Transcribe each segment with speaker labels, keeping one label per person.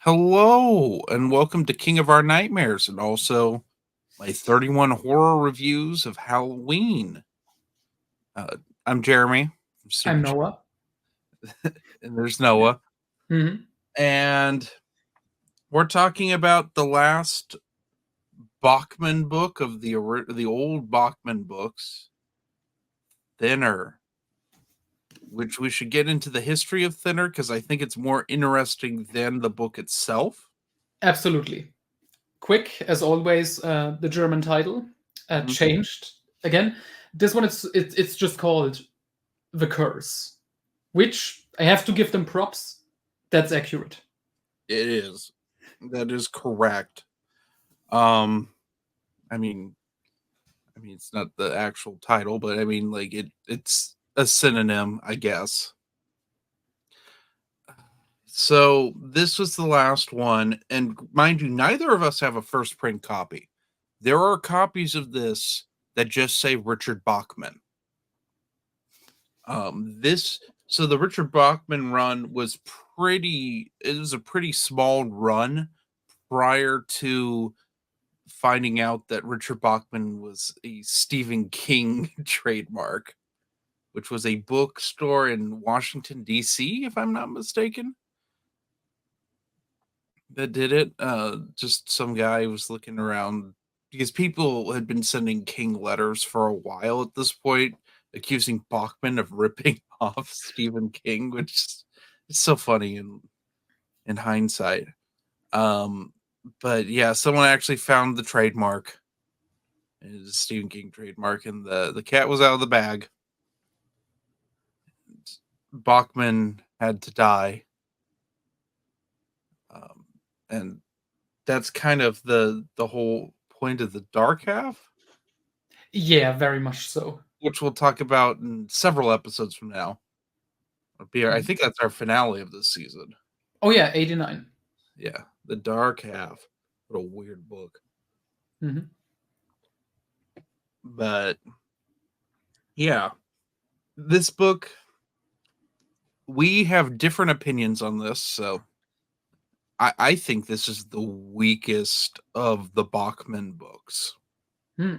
Speaker 1: Hello, and welcome to King of Our Nightmares, and also my 31 horror reviews of Halloween. Uh, I'm Jeremy from
Speaker 2: I'm
Speaker 1: Super Ch-
Speaker 2: Noah.
Speaker 1: and there's
Speaker 2: Yeah.
Speaker 1: Noah,
Speaker 2: hmm
Speaker 1: and we're talking about the last Bachman book of the old Bachman books, Thinner, which we should get into the history of Thinner because I think it's more interesting than the book itself.
Speaker 2: Absolutely. Quick, as always, the German title
Speaker 1: Mhm.
Speaker 2: changed again. This one, it's just called The Curse, which I have to give them props. That's accurate.
Speaker 1: It is. That is correct. Um, I mean, it's not the actual title, but I mean, like it's a synonym, I guess. So this was the last one, and mind you, neither of us have a first print copy. There are copies of this that just say Richard Bachman. This so the Richard Bachman run was pretty. It was a pretty small run prior to finding out that Richard Bachman was a Stephen King trademark, which was a bookstore in Washington, D.C., if I'm not mistaken, that did it. Just some guy was looking around because people had been sending King letters for a while at this point, accusing Bachman of ripping off Stephen King, which is so funny in hindsight. Um, but yeah, someone actually found the trademark. It is a Stephen King trademark, and the cat was out of the bag. Bachman had to die. Um, and that's kind of the whole point of the dark half,
Speaker 2: Yeah, very much so.
Speaker 1: which we'll talk about in several episodes from now. I
Speaker 2: Mhm.
Speaker 1: think that's our finale of this season.
Speaker 2: Oh yeah, 89.
Speaker 1: Yeah, the dark half. What a weird book.
Speaker 2: hmm
Speaker 1: But yeah, this book, we have different opinions on this. So I think this is the weakest of the Bachman books.
Speaker 2: Hmm.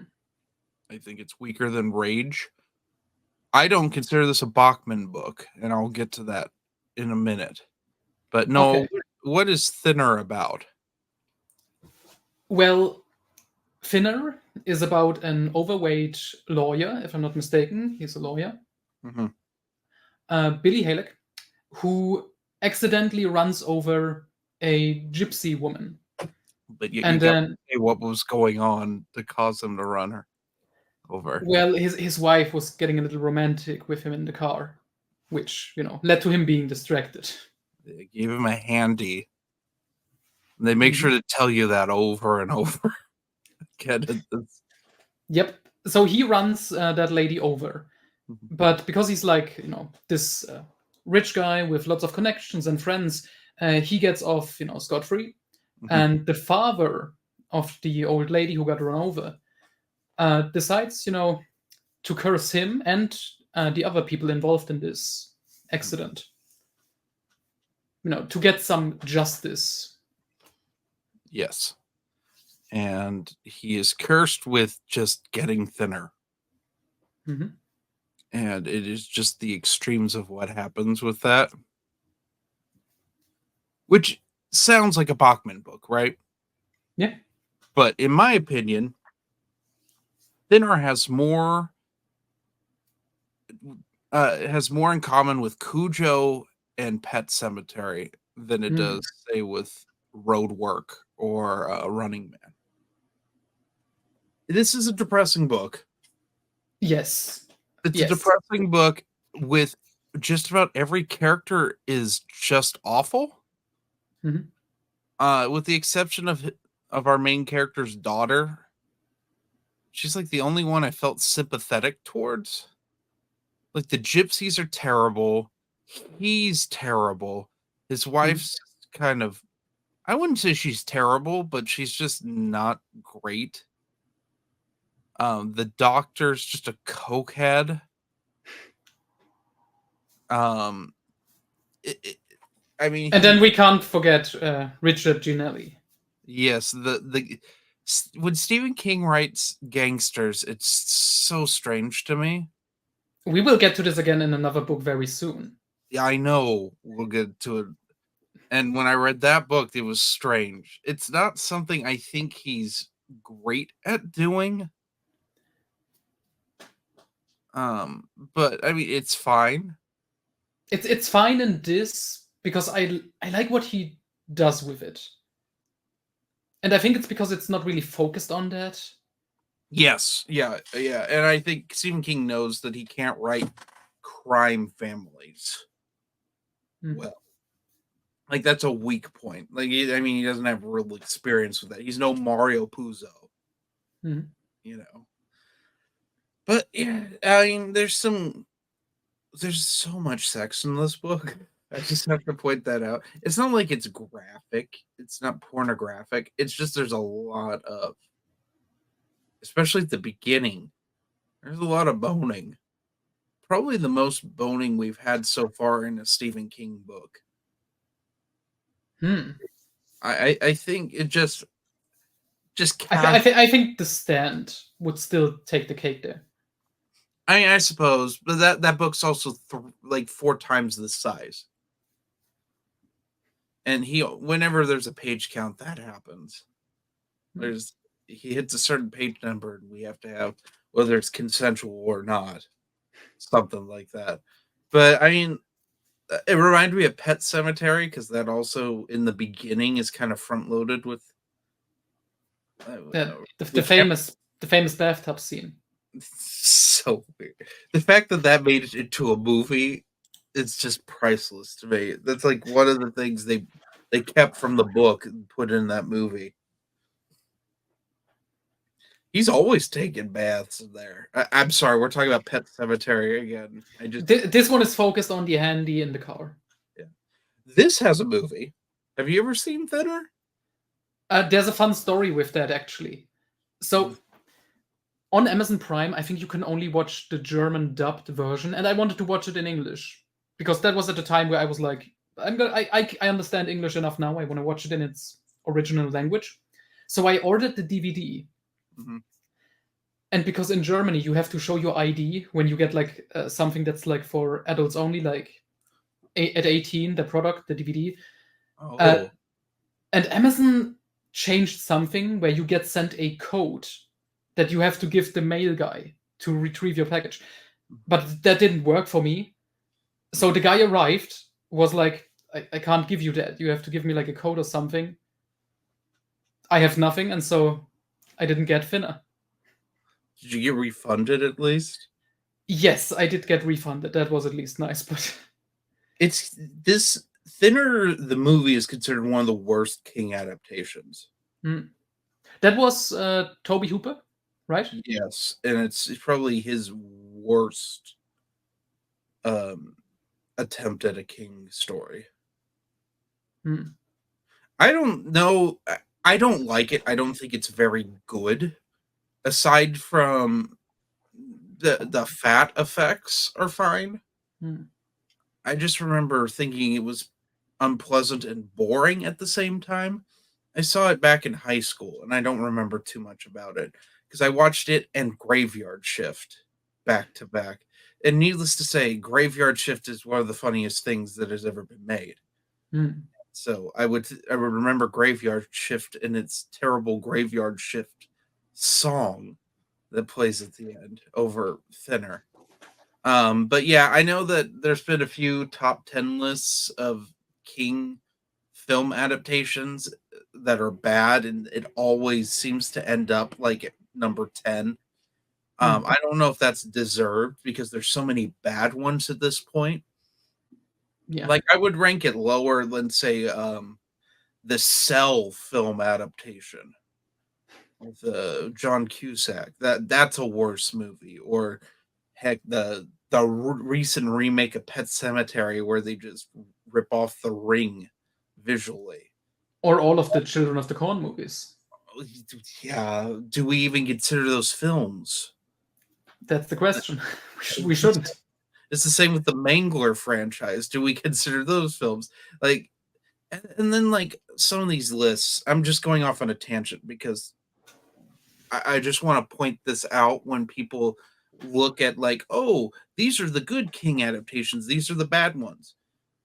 Speaker 1: I think it's weaker than Rage. I don't consider this a Bachman book, and I'll get to that in a minute. But no,
Speaker 2: Okay.
Speaker 1: what is Thinner about?
Speaker 2: Well, Finner is about an overweight lawyer, if I'm not mistaken. He's a lawyer,
Speaker 1: Mhm.
Speaker 2: Billy Halleck, who accidentally runs over a gypsy woman.
Speaker 1: But you
Speaker 2: And
Speaker 1: got to
Speaker 2: then,
Speaker 1: say what was going on to cause them to run her over.
Speaker 2: well, his wife was getting a little romantic with him in the car, which, led to him being distracted.
Speaker 1: They gave him a handy. And they make
Speaker 2: Mhm.
Speaker 1: sure to tell you that over and over again.
Speaker 2: Yep. So he runs that lady over. But because he's like, this rich guy with lots of connections and friends, he gets off, scot free.
Speaker 1: Mhm.
Speaker 2: And the father of the old lady who got run over decides, to curse him and the other people involved in this accident, to get some justice.
Speaker 1: Yes. And he is cursed with just getting thinner.
Speaker 2: hmm
Speaker 1: And it is just the extremes of what happens with that, which sounds like a Bachman book, right?
Speaker 2: Yeah.
Speaker 1: But in my opinion, Thinner has more in common with Cujo and Pet Cemetery than it
Speaker 2: Mm.
Speaker 1: does, say, with Road Work or Running Man. This is a depressing book.
Speaker 2: Yes.
Speaker 1: It's a
Speaker 2: Yes.
Speaker 1: depressing book with just about every character is just awful,
Speaker 2: hmm
Speaker 1: with the exception of our main character's daughter. She's like the only one I felt sympathetic towards. Like the gypsies are terrible. He's terrible. His
Speaker 2: hmm
Speaker 1: wife's kind of, I wouldn't say she's terrible, but she's just not great. The doctor's just a cokehead. Um, it, it, I mean,
Speaker 2: And then we can't forget Richard Ginelli.
Speaker 1: yes, when Stephen King writes gangsters, it's so strange to me.
Speaker 2: We will get to this again in another book very soon.
Speaker 1: Yeah, I know we'll get to it. And when I read that book, it was strange. It's not something I think he's great at doing. But I mean, it's fine.
Speaker 2: It's fine in this because I like what he does with it. And I think it's because it's not really focused on that.
Speaker 1: Yes, yeah, yeah. And I think Stephen King knows that he can't write crime families well. Like that's a weak point. Like I mean, he doesn't have real experience with that. He's no Mario Puzo,
Speaker 2: Mhm.
Speaker 1: you know. But yeah, I mean, there's so much sex in this book. I just have to point that out. It's not like it's graphic. It's not pornographic. It's just there's a lot of, especially at the beginning, there's a lot of boning. Probably the most boning we've had so far in a Stephen King book. I think it just
Speaker 2: I think The Stand would still take the cake there.
Speaker 1: I suppose, but that book's also like 4 times the size. And whenever there's a page count, that happens. He hits a certain page number, and we have to have, whether it's consensual or not, something like that. But I mean, it reminded me of Pet Sematary because that also in the beginning is kind of front loaded with
Speaker 2: the famous bathtub scene.
Speaker 1: So weird. The fact that made it into a movie, it's just priceless to me. That's like one of the things they kept from the book and put in that movie. He's always taking baths in there. I'm sorry, we're talking about Pet Sematary again.
Speaker 2: This one is focused on the handy in the car.
Speaker 1: Yeah. This has a movie. Have you ever seen Thinner?
Speaker 2: There's a fun story with that actually. So on Amazon Prime, I think you can only watch the German dubbed version, and I wanted to watch it in English because that was at the time where I was like, I understand English enough now. I want to watch it in its original language. So I ordered the DVD.
Speaker 1: Mm-hmm.
Speaker 2: And because in Germany you have to show your ID when you get like something that's like for adults only, like at 18, the product, the DVD.
Speaker 1: Oh.
Speaker 2: And Amazon changed something where you get sent a code that you have to give the mail guy to retrieve your package. But that didn't work for me. So the guy arrived, was like, I can't give you that. You have to give me like a code or something. I have nothing, and so I didn't get Thinner.
Speaker 1: Did you get refunded at least?
Speaker 2: Yes, I did get refunded. That was at least nice, but
Speaker 1: it's this Thinner, the movie is considered one of the worst King adaptations.
Speaker 2: That was Tobe Hooper, right?
Speaker 1: Yes, and it's probably his worst attempt at a King story. I don't know. I don't like it. I don't think it's very good. Aside from the fat effects are fine. I just remember thinking it was unpleasant and boring at the same time. I saw it back in high school, and I don't remember too much about it because I watched it and Graveyard Shift back to back. And needless to say, Graveyard Shift is one of the funniest things that has ever been made. So I would remember Graveyard Shift and its terrible Graveyard Shift song that plays at the end over Thinner. But yeah, I know that there's been a few top 10 lists of King film adaptations that are bad, and it always seems to end up like at number 10. I don't know if that's deserved because there's so many bad ones at this point.
Speaker 2: Yeah.
Speaker 1: Like I would rank it lower than say the Cell film adaptation with John Cusack. That's a worse movie. Or heck, the recent remake of Pet Sematary where they just rip off The Ring visually.
Speaker 2: Or all of the Children of the Corn movies.
Speaker 1: Yeah, do we even consider those films?
Speaker 2: That's the question. We shouldn't.
Speaker 1: It's the same with the Mangler franchise. Do we consider those films? Like, And then like some of these lists, I'm just going off on a tangent because I just want to point this out when people look at like, oh, these are the good King adaptations, these are the bad ones.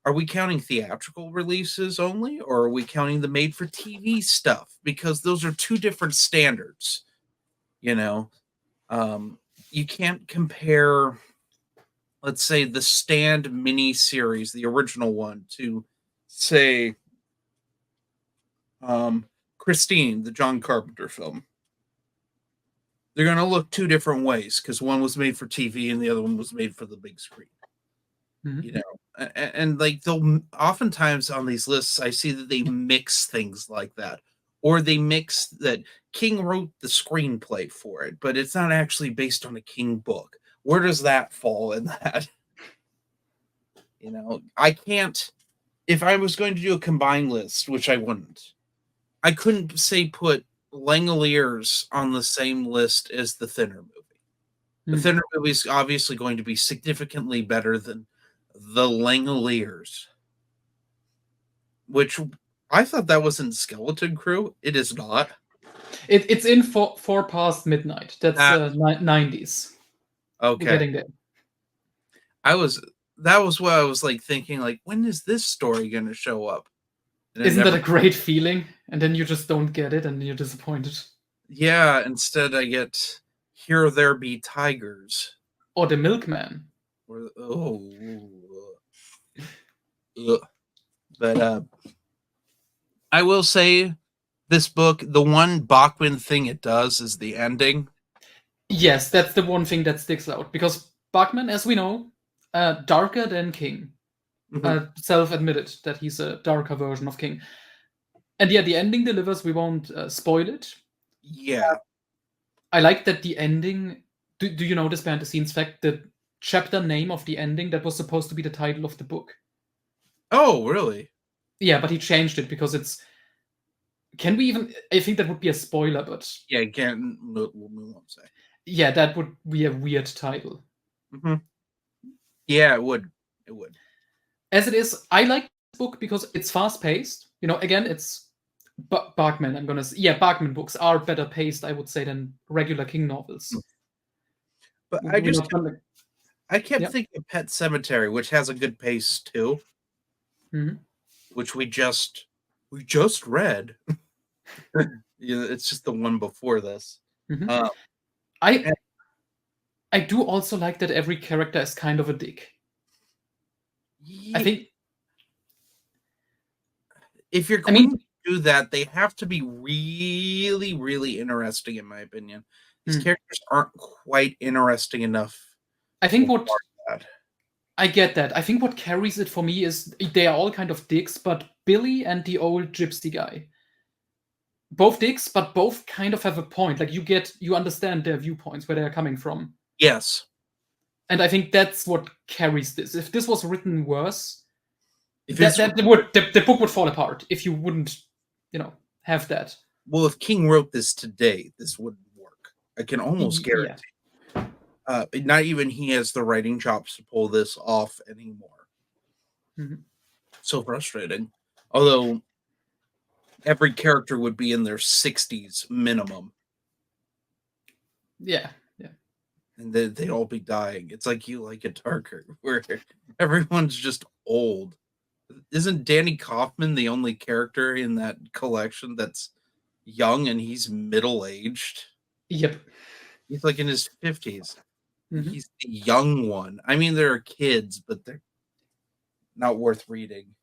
Speaker 1: Are we counting theatrical releases only, or are we counting the made for TV stuff? Because those are two different standards. You know, you can't compare, let's say, the Stand mini series, the original one, to say Christine, the John Carpenter film. They're going to look two different ways because one was made for TV and the other one was made for the big screen.
Speaker 2: Mhm.
Speaker 1: You know, and like they'll oftentimes on these lists, I see that they mix things like that, or they mix that King wrote the screenplay for it, but it's not actually based on a King book. Where does that fall in that? You know, I can't. If I was going to do a combined list, which I wouldn't, I couldn't say put Langoliers on the same list as the Thinner movie. The Thinner movie is obviously going to be significantly better than the Langoliers, which I thought that was in Skeleton Crew. It is not.
Speaker 2: It's in four past midnight. That's
Speaker 1: That
Speaker 2: 90s. We're
Speaker 1: okay.
Speaker 2: getting there.
Speaker 1: That was what I was like thinking. Like, when is this story going to show up?
Speaker 2: Isn't that a great feeling? And then you just don't get it, and you're disappointed.
Speaker 1: Yeah. Instead, I get Here There Be Tigers.
Speaker 2: Or The Milkman.
Speaker 1: Or but I will say, this book, the one Bachman thing it does is the ending.
Speaker 2: Yes, that's the one thing that sticks out because Bachman, as we know, darker than King. Self-admitted that he's a darker version of King. And yeah, the ending delivers. We won't spoil it.
Speaker 1: Yeah.
Speaker 2: I like that the ending. Do you know this behind the scenes fact? The chapter name of the ending that was supposed to be the title of the book.
Speaker 1: Oh, really?
Speaker 2: Yeah, but he changed it because it's. Can we even? I think that would be a spoiler, but
Speaker 1: yeah, again, we won't say.
Speaker 2: Yeah, that would be a weird title.
Speaker 1: Mm-hmm. Yeah, it would. It would.
Speaker 2: As it is, I like this book because it's fast-paced. You know, again, it's Bachman. I'm gonna say, yeah, Bachman books are better paced, I would say, than regular King novels.
Speaker 1: But I kept thinking of Pet Sematary, which has a good pace too, which we just read. Yeah, it's just the one before this.
Speaker 2: I do also like that every character is kind of a dick. I think
Speaker 1: if you're going to do that, they have to be really, really interesting, in my opinion. These characters aren't quite interesting enough.
Speaker 2: I think I get that. I think what carries it for me is they are all kind of dicks, but Billy and the old gypsy guy, both dicks, but both kind of have a point. Like you understand their viewpoints, where they're coming from.
Speaker 1: Yes.
Speaker 2: And I think that's what carries this. If this was written worse, the book would fall apart if you wouldn't, have that.
Speaker 1: Well, if King wrote this today, this wouldn't work. I can almost guarantee. Not even he has the writing chops to pull this off anymore. So frustrating. Although every character would be in their 60s minimum.
Speaker 2: Yeah.
Speaker 1: And they'd all be dying. It's like You Like It Darker, where everyone's just old. Isn't Danny Kaufman the only character in that collection that's young and he's middle-aged?
Speaker 2: Yep.
Speaker 1: He's like in his 50s. He's the young one. I mean, there are kids, but they're not worth reading.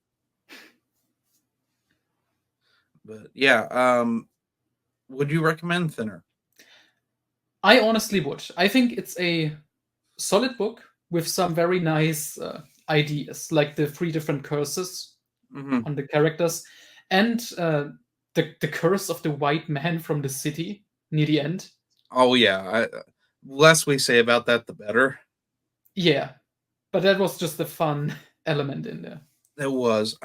Speaker 1: But yeah, would you recommend Thinner?
Speaker 2: I honestly would. I think it's a solid book with some very nice ideas, like the 3 different curses on the characters, and the curse of the white man from the city near the end.
Speaker 1: Oh yeah, less we say about that, the better.
Speaker 2: Yeah, but that was just a fun element in there.
Speaker 1: It was.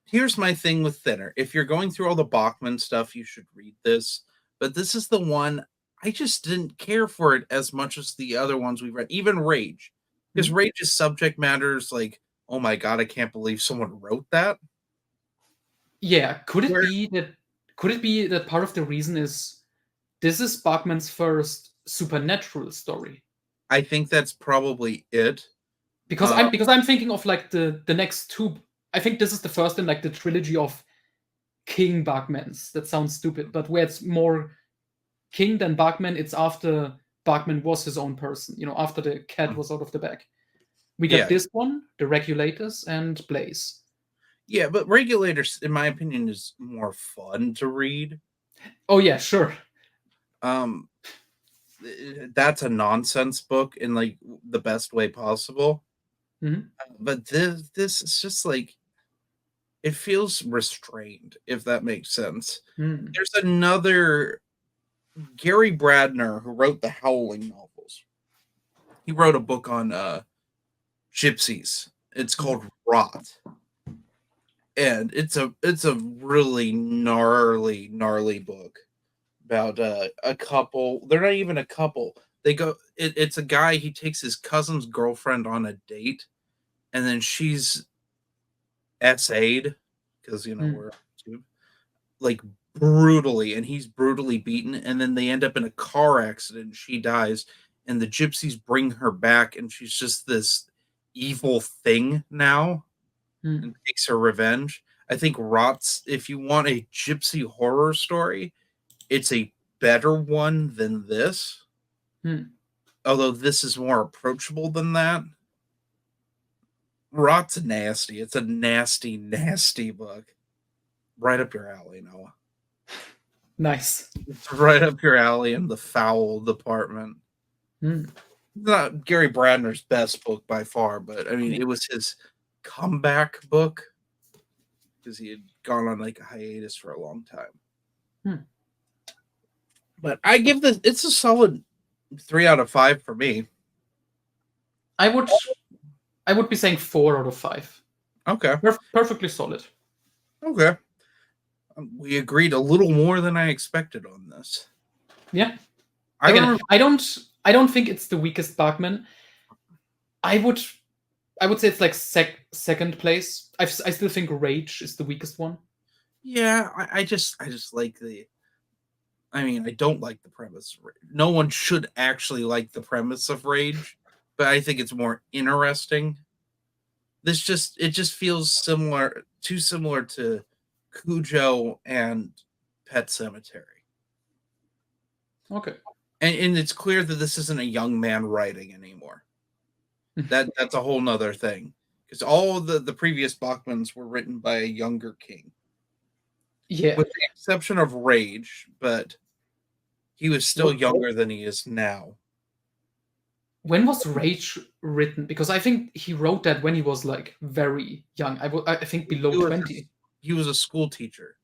Speaker 1: Here's my thing with Thinner. If you're going through all the Bachman stuff, you should read this. But this is the one I just didn't care for it as much as the other ones we've read. Even Rage, because Rage's subject matter is like, oh my god, I can't believe someone wrote that.
Speaker 2: Yeah, could it
Speaker 1: Where
Speaker 2: be that part of the reason is this is Bachman's first supernatural story?
Speaker 1: I think that's probably it.
Speaker 2: Because
Speaker 1: Uh,
Speaker 2: I'm thinking of like the next two. I think this is the first in like the trilogy of King Bachmans. That sounds stupid, but where it's more King than Bachman, it's after Bachman was his own person. After the cat was out of the bag. We got
Speaker 1: yeah,
Speaker 2: this one, the Regulators, and Blaze.
Speaker 1: yeah, but Regulators, in my opinion, is more fun to read.
Speaker 2: Oh yeah, sure.
Speaker 1: Um, that's a nonsense book in like the best way possible.
Speaker 2: Mhm.
Speaker 1: But this is just like it feels restrained, if that makes sense.
Speaker 2: Mm.
Speaker 1: There's another Gary Bradner who wrote the Howling novels. He wrote a book on gypsies. It's called Rot. And it's a really gnarly book about a couple. They're not even a couple. It's a guy. He takes his cousin's girlfriend on a date, and then she's essayed because
Speaker 2: Mm.
Speaker 1: we're on YouTube, like brutally, and he's brutally beaten, and then they end up in a car accident. And she dies, and the gypsies bring her back, and she's just this evil thing now,
Speaker 2: Mm.
Speaker 1: and takes her revenge. I think Rot's, if you want a gypsy horror story, it's a better one than this.
Speaker 2: Mm.
Speaker 1: Although this is more approachable than that. Rot's nasty. It's a nasty book. Right up your alley, Noah.
Speaker 2: Nice.
Speaker 1: It's right up your alley in the foul department.
Speaker 2: Mm.
Speaker 1: Not Gary Bradner's best book by far, but I mean,
Speaker 2: Yeah.
Speaker 1: it was his comeback book because he had gone on like a hiatus for a long time.
Speaker 2: Hmm.
Speaker 1: But I give this, it's a solid 3 out of 5 for me.
Speaker 2: I would be saying 4 out of 5.
Speaker 1: Okay.
Speaker 2: Perfectly solid.
Speaker 1: Okay. We agreed a little more than I expected on this.
Speaker 2: Yeah.
Speaker 1: I
Speaker 2: Again,
Speaker 1: remember,
Speaker 2: I don't think it's the weakest Bachman. I would say it's like second place. I still think Rage is the weakest one.
Speaker 1: yeah, I just like I mean, I don't like the premise. No one should actually like the premise of Rage, but I think it's more interesting. It just feels too similar to Cujo and Pet Cemetery.
Speaker 2: Okay.
Speaker 1: And it's clear that this isn't a young man writing anymore. That's a whole nother thing. Because all the previous Bachmans were written by a younger king.
Speaker 2: Yeah.
Speaker 1: With the exception of Rage, but he was still
Speaker 2: What,
Speaker 1: younger than he is now.
Speaker 2: when was Rage written? Because I think he wrote that when he was like very young. I think below
Speaker 1: He was
Speaker 2: 20.
Speaker 1: he was a school teacher.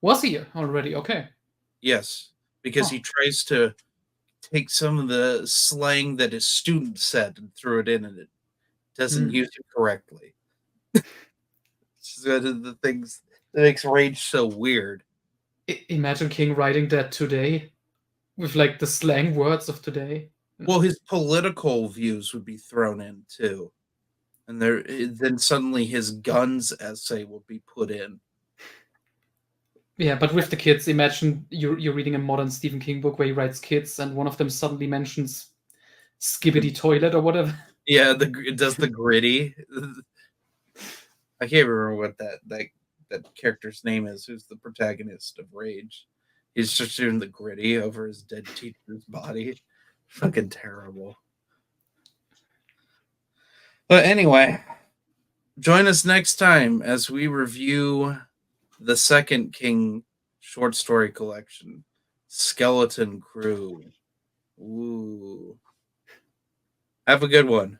Speaker 2: Was he already? Okay.
Speaker 1: Yes, because
Speaker 2: Huh.
Speaker 1: he tries to take some of the slang that his students said and threw it in, and it doesn't
Speaker 2: Hmm.
Speaker 1: use it correctly. It's one of the things that makes Rage so weird.
Speaker 2: Imagine King writing that today with like the slang words of today.
Speaker 1: Well, his political views would be thrown in too, and then suddenly his guns essay will be put in.
Speaker 2: Yeah, but with the kids, imagine you're reading a modern Stephen King book where he writes kids, and one of them suddenly mentions Skibbity Toilet or whatever.
Speaker 1: Yeah, it does the gritty. I can't remember what that character's name is. Who's the protagonist of Rage? He's just doing the gritty over his dead teacher's body. Fucking terrible. But anyway, join us next time as we review the second King short story collection, Skeleton Crew. Ooh. Have a good one.